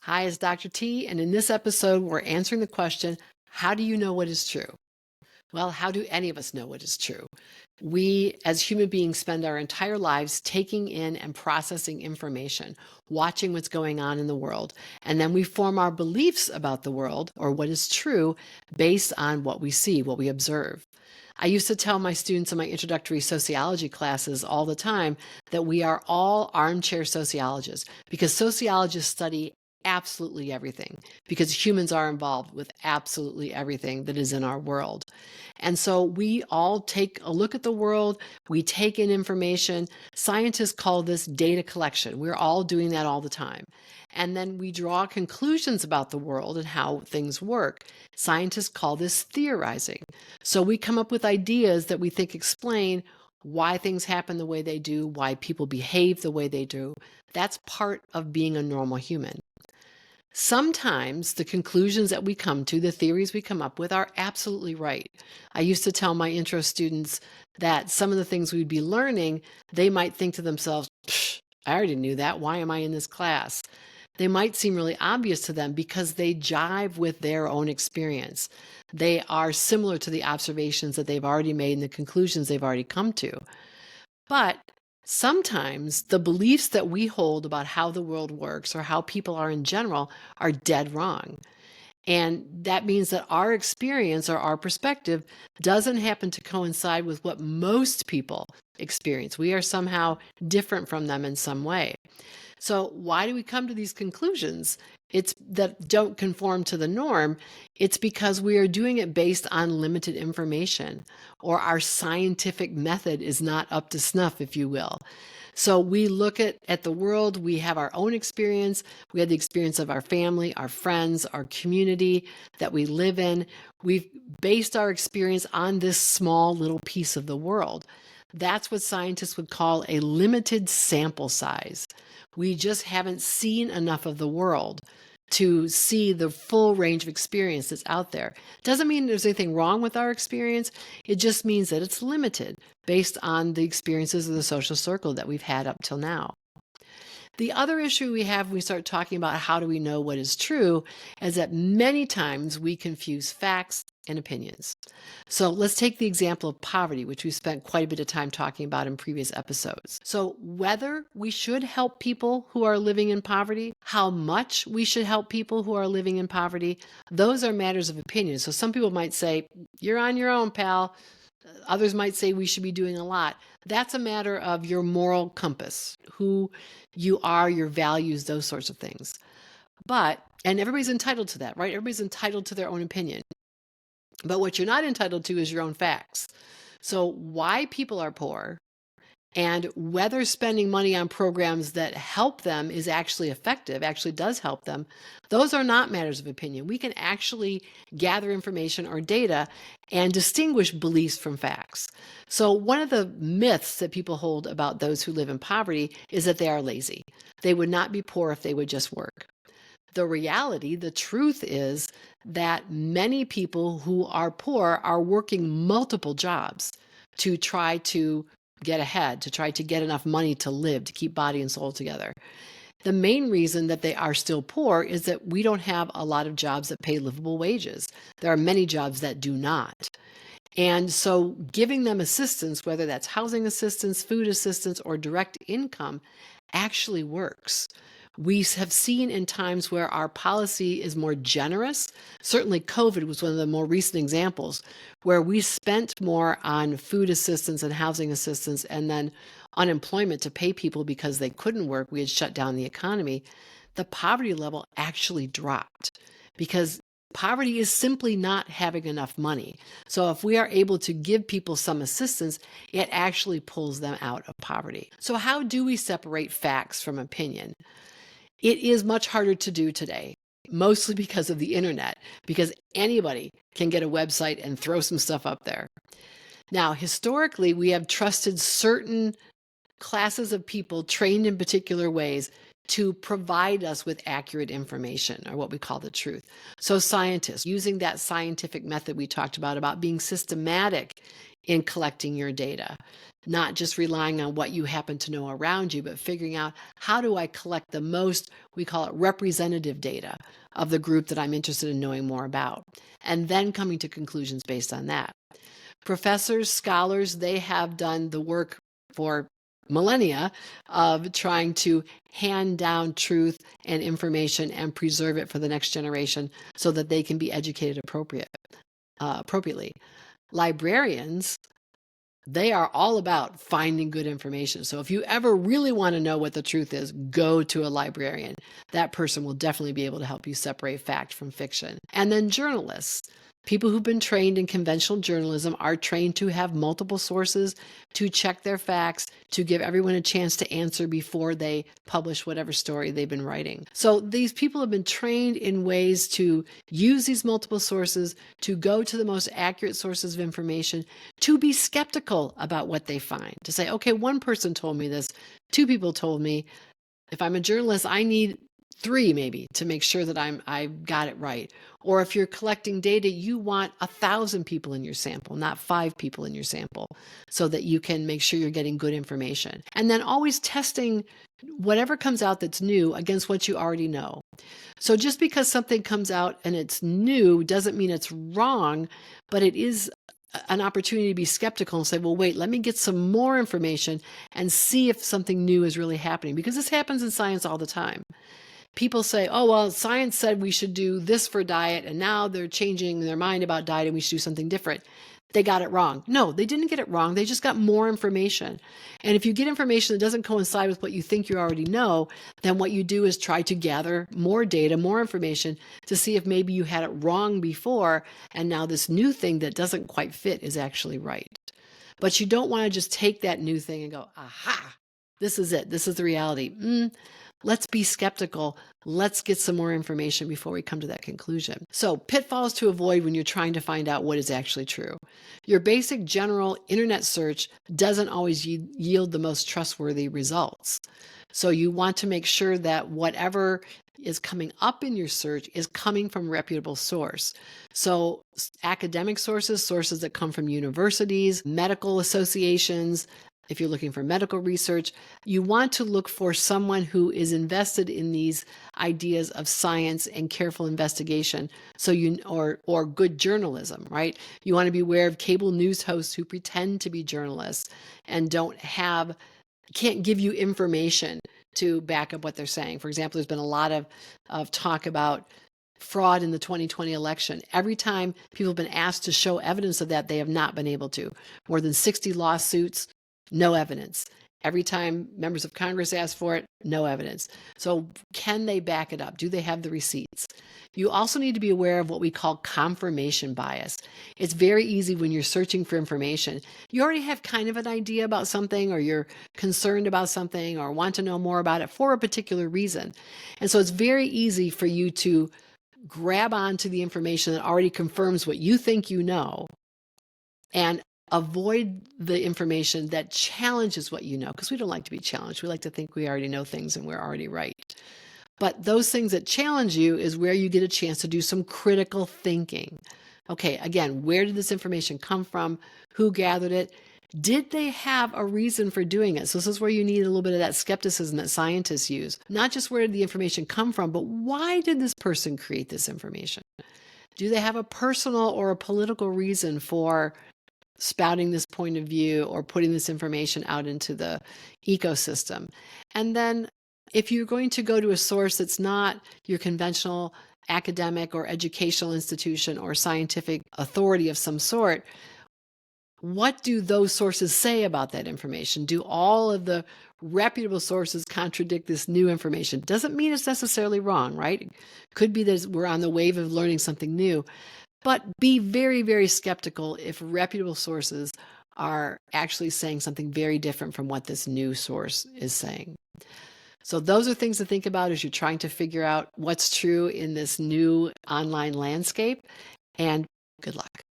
Hi, it's Dr. T, and in this episode, we're answering the question, how do you know what is true? Well, how do any of us know what is true? We, as human beings, spend our entire lives taking in and processing information, watching what's going on in the world, and then we form our beliefs about the world or what is true based on what we see, what we observe. I used to tell my students in my introductory sociology classes all the time that we are all armchair sociologists because sociologists study absolutely everything because humans are involved with absolutely everything that is in our world. And so we all take a look at the world, we take in information. Scientists call this data collection. We're all doing that all the time. And then we draw conclusions about the world and how things work. Scientists call this theorizing. So we come up with ideas that we think explain why things happen the way they do, why people behave the way they do. That's part of being a normal human. Sometimes the conclusions that we come to, the theories we come up with, are absolutely right. I used to tell my intro students that some of the things we'd be learning, they might think to themselves, I already knew that. Why am I in this class? They might seem really obvious to them because they jive with their own experience. They are similar to the observations that they've already made and the conclusions they've already come to. But sometimes the beliefs that we hold about how the world works or how people are in general are dead wrong. And that means that our experience or our perspective doesn't happen to coincide with what most people experience. We are somehow different from them in some way. So why do we come to these conclusions? It's that don't conform to the norm. It's because we are doing it based on limited information, or our scientific method is not up to snuff, if you will. So we look at the world, we have our own experience, we have the experience of our family, our friends, our community that we live in. We've based our experience on this small little piece of the world. That's what scientists would call a limited sample size. We just haven't seen enough of the world to see the full range of experience that's out there. Doesn't mean there's anything wrong with our experience. It just means that it's limited based on the experiences of the social circle that we've had up till now. The other issue we have when we start talking about how do we know what is true is that many times we confuse facts and opinions. So let's take the example of poverty, which we spent quite a bit of time talking about in previous episodes. So whether we should help people who are living in poverty, how much we should help people who are living in poverty, those are matters of opinion. So some people might say, you're on your own, pal. Others might say we should be doing a lot. That's a matter of your moral compass, who you are, your values, those sorts of things. And everybody's entitled to that, right? Everybody's entitled to their own opinion. But what you're not entitled to is your own facts. So why people are poor and whether spending money on programs that help them is actually effective, actually does help them, those are not matters of opinion. We can actually gather information or data and distinguish beliefs from facts. So one of the myths that people hold about those who live in poverty is that they are lazy. They would not be poor if they would just work. The reality, the truth is that many people who are poor are working multiple jobs to try to get ahead, to try to get enough money to live, to keep body and soul together. The main reason that they are still poor is that we don't have a lot of jobs that pay livable wages. There are many jobs that do not. And so giving them assistance, whether that's housing assistance, food assistance, or direct income, actually works. We have seen in times where our policy is more generous. Certainly COVID was one of the more recent examples where we spent more on food assistance and housing assistance and then unemployment to pay people because they couldn't work. We had shut down the economy. The poverty level actually dropped because poverty is simply not having enough money. So if we are able to give people some assistance, it actually pulls them out of poverty. So how do we separate facts from opinion? It is much harder to do today, mostly because of the internet, because anybody can get a website and throw some stuff up there. Now, historically, we have trusted certain classes of people trained in particular ways to provide us with accurate information, or what we call the truth. So scientists, using that scientific method we talked about being systematic in collecting your data, not just relying on what you happen to know around you, but figuring out, how do I collect the most, we call it representative data, of the group that I'm interested in knowing more about, and then coming to conclusions based on that. Professors, scholars, they have done the work for millennia of trying to hand down truth and information and preserve it for the next generation so that they can be educated appropriately. Librarians, they are all about finding good information. So if you ever really want to know what the truth is, go to a librarian. That person will definitely be able to help you separate fact from fiction. And then journalists. People who've been trained in conventional journalism are trained to have multiple sources, to check their facts, to give everyone a chance to answer before they publish whatever story they've been writing. So these people have been trained in ways to use these multiple sources, to go to the most accurate sources of information, to be skeptical about what they find, to say, okay, one person told me this, two people told me. If I'm a journalist, I need three maybe to make sure that I got it right. Or if you're collecting data, you want 1,000 people in your sample, not 5 people in your sample, so that you can make sure you're getting good information. And then always testing whatever comes out that's new against what you already know. So just because something comes out and it's new doesn't mean it's wrong, but it is an opportunity to be skeptical and say, well, wait, let me get some more information and see if something new is really happening. Because this happens in science all the time. People say, oh, well, science said we should do this for diet, and now they're changing their mind about diet and we should do something different. They got it wrong. No, they didn't get it wrong. They just got more information. And if you get information that doesn't coincide with what you think you already know, then what you do is try to gather more data, more information to see if maybe you had it wrong before, and now this new thing that doesn't quite fit is actually right. But you don't want to just take that new thing and go, aha, this is it. This is the reality. Let's be skeptical. Let's get some more information before we come to that conclusion. So, pitfalls to avoid when you're trying to find out what is actually true. Your basic general internet search doesn't always yield the most trustworthy results. So you want to make sure that whatever is coming up in your search is coming from a reputable source. So academic sources, sources that come from universities, medical associations. If you're looking for medical research, you want to look for someone who is invested in these ideas of science and careful investigation. So or good journalism, right? You want to be aware of cable news hosts who pretend to be journalists and can't give you information to back up what they're saying. For example, there's been a lot of talk about fraud in the 2020 election. Every time people have been asked to show evidence of that, they have not been able to. More than 60 lawsuits, no evidence. Every time members of Congress ask for it, no evidence. So can they back it up? Do they have the receipts? You also need to be aware of what we call confirmation bias. It's very easy when you're searching for information. You already have kind of an idea about something, or you're concerned about something, or want to know more about it for a particular reason. And so it's very easy for you to grab onto the information that already confirms what you think you know and avoid the information that challenges what you know, because we don't like to be challenged. We like to think we already know things and we're already right. But those things that challenge you is where you get a chance to do some critical thinking. Okay, again, where did this information come from? Who gathered it? Did they have a reason for doing it? So this is where you need a little bit of that skepticism that scientists use. Not just where did the information come from, but why did this person create this information? Do they have a personal or a political reason for spouting this point of view or putting this information out into the ecosystem? And then if you're going to go to a source that's not your conventional academic or educational institution or scientific authority of some sort, what do those sources say about that information? Do all of the reputable sources contradict this new information? Doesn't mean it's necessarily wrong, right? It could be that we're on the wave of learning something new. But be very, very skeptical if reputable sources are actually saying something very different from what this new source is saying. So those are things to think about as you're trying to figure out what's true in this new online landscape. And good luck.